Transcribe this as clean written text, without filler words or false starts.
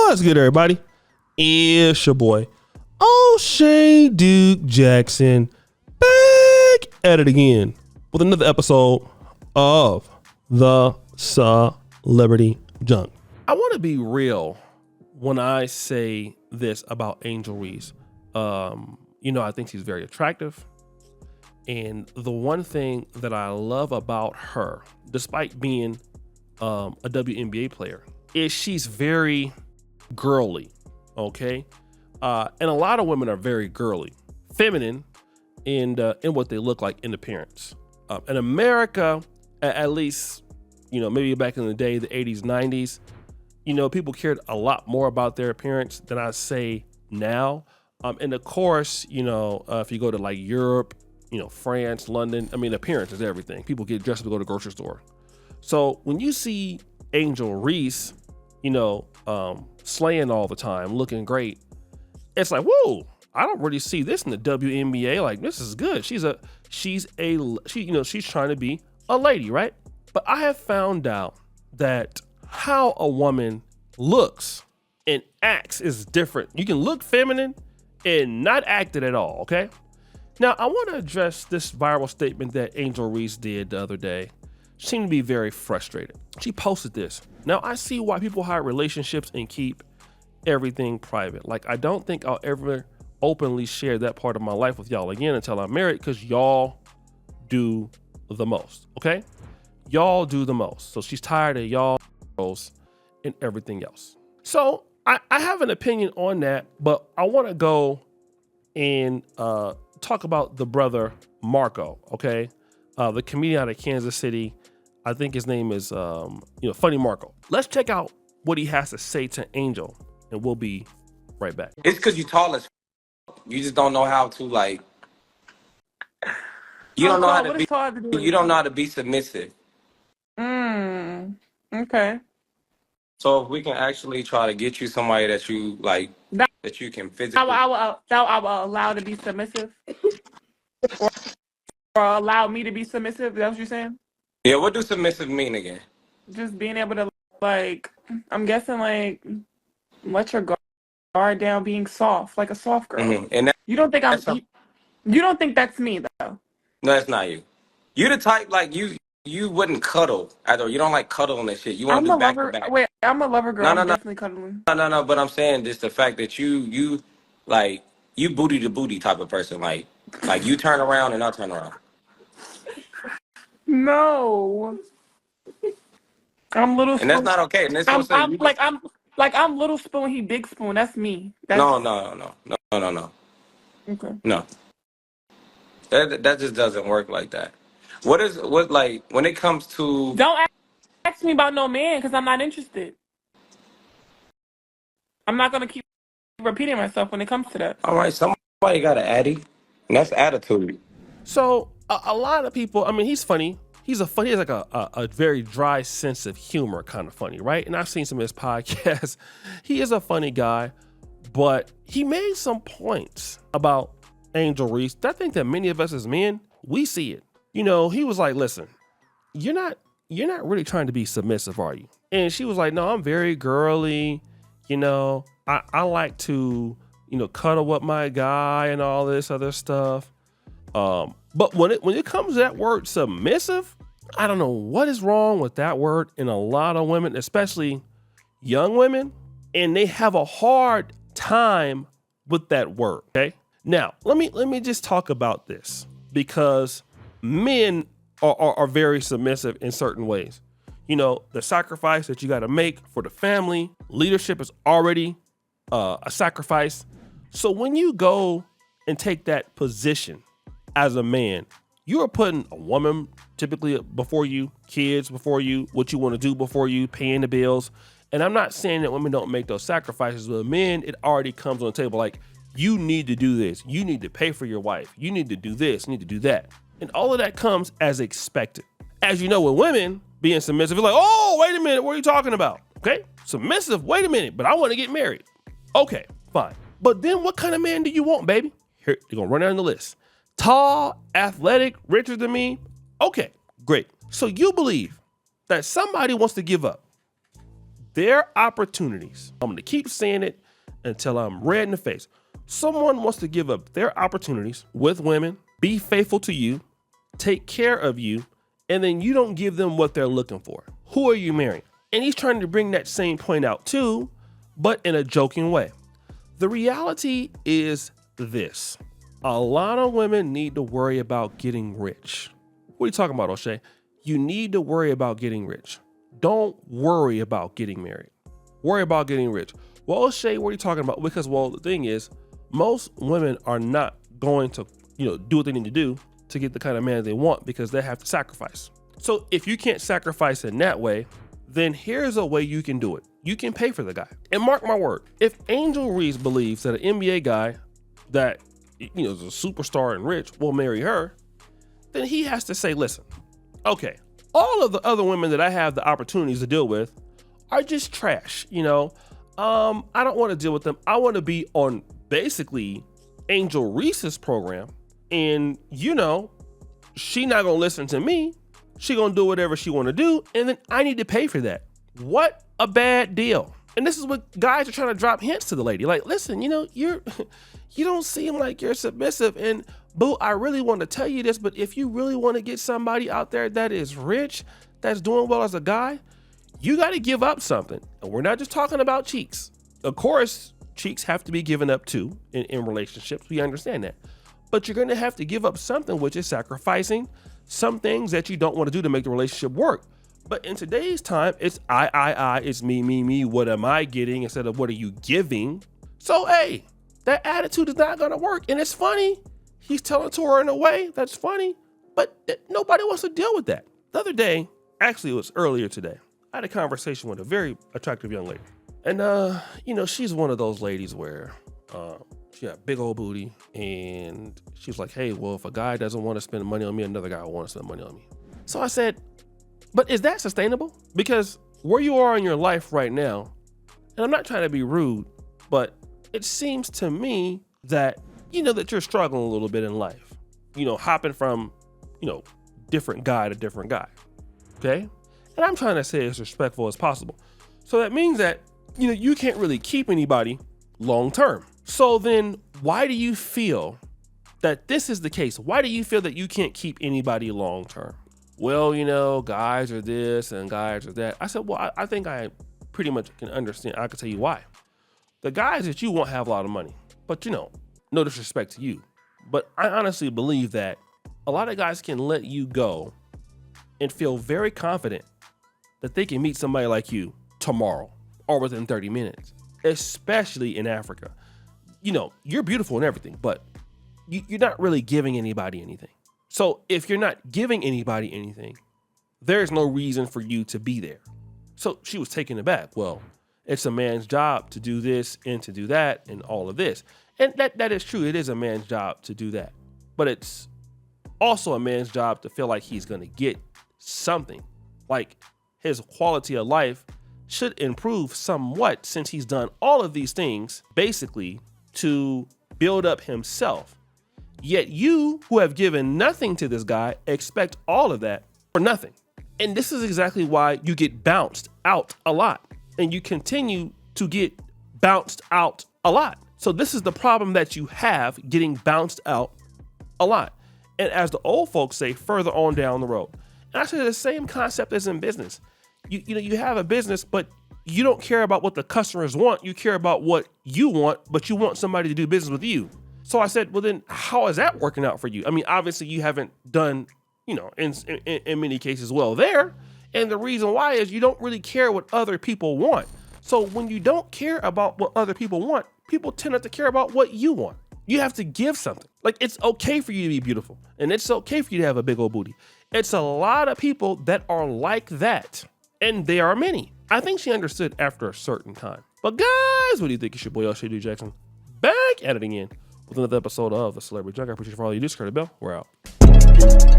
What's good, everybody? It's your boy, O'Shea Duke Jackson, back at it again with another episode of the Celebrity Junk. I want to be real when I say this about Angel Reese. I think she's very attractive. And the one thing that I love about her, despite being a WNBA player, is she's very girly, okay? And a lot of women are very girly, feminine in what they look like in appearance. In America, at least, maybe back in the day, the 80s, 90s, people cared a lot more about their appearance than I say now. And of course, if you go to like Europe, France, London, appearance is everything. People get dressed to go to the grocery store. So when you see Angel Reese, slaying all the time, looking great, it's like, whoa, I don't really see this in the WNBA. Like, this is good. She's trying to be a lady, right? But I have found out that how a woman looks and acts is different. You can look feminine and not act it at all, okay? Now, I want to address this viral statement that Angel Reese did the other day. She seemed to be very frustrated. She posted this. Now, I see why people hide relationships and keep everything private. Like, I don't think I'll ever openly share that part of my life with y'all again until I'm married, because y'all do the most, okay? Y'all do the most. So she's tired of y'all and everything else. So I have an opinion on that, but I want to go and talk about the brother Marco, okay? The comedian out of Kansas City. I think his name is Funny Marco. Let's check out what he has to say to Angel, and we'll be right back. It's because you're tall as you just don't know how to you don't know how to be. You don't know how to be submissive. Okay. So if we can actually try to get you somebody that you like, that you can physically. I will allow to be submissive, or allow me to be submissive. Is that what you're saying? Yeah. What do submissive mean again? Just being able to, I'm guessing, let your guard down, being soft, like a soft girl. Mm-hmm. And you don't think you don't think that's me though? No, that's not you. You the type you wouldn't cuddle either. You don't like cuddling and shit. You want to do back to back. Wait, I'm a lover girl. No. I'm definitely cuddling. No. But I'm saying just the fact that you booty to booty type of person. Like you turn around and I'll turn around. No. I'm little. And that's not okay. And that's I'm little spoon. He big spoon. That's me. No. Okay. No. That just doesn't work like that. What when it comes to... Don't ask me about no man, because I'm not interested. I'm not gonna keep repeating myself when it comes to that. All right, somebody got an Addy, and that's attitude. So a lot of people, he's funny. He has like a very dry sense of humor, kind of funny, right? And I've seen some of his podcasts. He is a funny guy, but he made some points about Angel Reese that I think that many of us as men, we see it. He was like, listen, you're not really trying to be submissive, are you? And she was like, no, I'm very girly. I like to, cuddle with my guy and all this other stuff. But when it comes to that word submissive, I don't know what is wrong with that word in a lot of women, especially young women, and they have a hard time with that word. Okay. Now, let me just talk about this, because men are very submissive in certain ways. The sacrifice that you got to make for the family, leadership is already a sacrifice. So when you go and take that position as a man, you are putting a woman typically before you, kids before you, what you want to do before you, paying the bills. And I'm not saying that women don't make those sacrifices, but men, it already comes on the table. Like, you need to do this. You need to pay for your wife. You need to do this. You need to do that. And all of that comes as expected. As you know, with women being submissive, it's like, oh, wait a minute. What are you talking about? Okay. Submissive. Wait a minute. But I want to get married. Okay, fine. But then what kind of man do you want, baby? Here, you're going to run down the list. Tall, athletic, richer than me. Okay, great. So you believe that somebody wants to give up their opportunities. I'm going to keep saying it until I'm red in the face. Someone wants to give up their opportunities with women, be faithful to you, take care of you, and then you don't give them what they're looking for. Who are you marrying? And he's trying to bring that same point out too, but in a joking way. The reality is this. A lot of women need to worry about getting rich. What are you talking about, O'Shea? You need to worry about getting rich. Don't worry about getting married. Worry about getting rich. Well, O'Shea, what are you talking about? Because, well, the thing is, most women are not going to, do what they need to do to get the kind of man they want because they have to sacrifice. So if you can't sacrifice in that way, then here's a way you can do it. You can pay for the guy. And mark my word, if Angel Reese believes that an NBA guy that, is a superstar and rich will marry her, then he has to say, listen, okay, all of the other women that I have the opportunities to deal with are just trash. I don't want to deal with them. I want to be on basically Angel Reese's program. And, she not going to listen to me. She going to do whatever she want to do. And then I need to pay for that. What a bad deal. And this is what guys are trying to drop hints to the lady. Like, listen, you don't seem like you're submissive. And boo, I really want to tell you this, but if you really want to get somebody out there that is rich, that's doing well as a guy, you got to give up something. And we're not just talking about cheeks. Of course, cheeks have to be given up too in relationships. We understand that. But you're going to have to give up something, which is sacrificing some things that you don't want to do to make the relationship work. But in today's time, it's I, it's me, what am I getting instead of what are you giving? So, hey, that attitude is not going to work. And it's funny. He's telling to her in a way that's funny, but nobody wants to deal with that. The other day, actually it was earlier today, I had a conversation with a very attractive young lady. And, she's one of those ladies where she got a big old booty. And she was like, hey, well, if a guy doesn't want to spend money on me, another guy will want to spend money on me. So I said, but is that sustainable? Because where you are in your life right now, and I'm not trying to be rude, but it seems to me that, that you're struggling a little bit in life, hopping from, different guy to different guy. Okay. And I'm trying to say as respectful as possible. So that means that, you can't really keep anybody long term. So then why do you feel that this is the case? Why do you feel that you can't keep anybody long term? Well, guys are this and guys are that. I said, well, I think I pretty much can understand. I can tell you why. The guys that you want have a lot of money, but no disrespect to you. But I honestly believe that a lot of guys can let you go and feel very confident that they can meet somebody like you tomorrow or within 30 minutes, especially in Africa. You're beautiful and everything, but you're not really giving anybody anything. So if you're not giving anybody anything, there's no reason for you to be there. So she was taken aback. Well, it's a man's job to do this and to do that and all of this. And that is true. It is a man's job to do that. But it's also a man's job to feel like he's going to get something. Like his quality of life should improve somewhat since he's done all of these things basically to build up himself. Yet you, who have given nothing to this guy, expect all of that for nothing. And this is exactly why you get bounced out a lot. And you continue to get bounced out a lot. So this is the problem that you have, getting bounced out a lot. And as the old folks say, further on down the road. And actually the same concept as in business. You have a business, but you don't care about what the customers want. You care about what you want, but you want somebody to do business with you. So I said, well, then how is that working out for you? I mean, obviously you haven't done, in many cases well there. And the reason why is you don't really care what other people want. So when you don't care about what other people want, people tend not to care about what you want. You have to give something. Like, it's okay for you to be beautiful, and it's okay for you to have a big old booty. It's a lot of people that are like that, and there are many. I think she understood after a certain time. But guys, what do you think? It's your boy, O'Shea Jackson, back at it again with another episode of The Celebrity Junk. I appreciate you for all you do. Scurry the bell. We're out.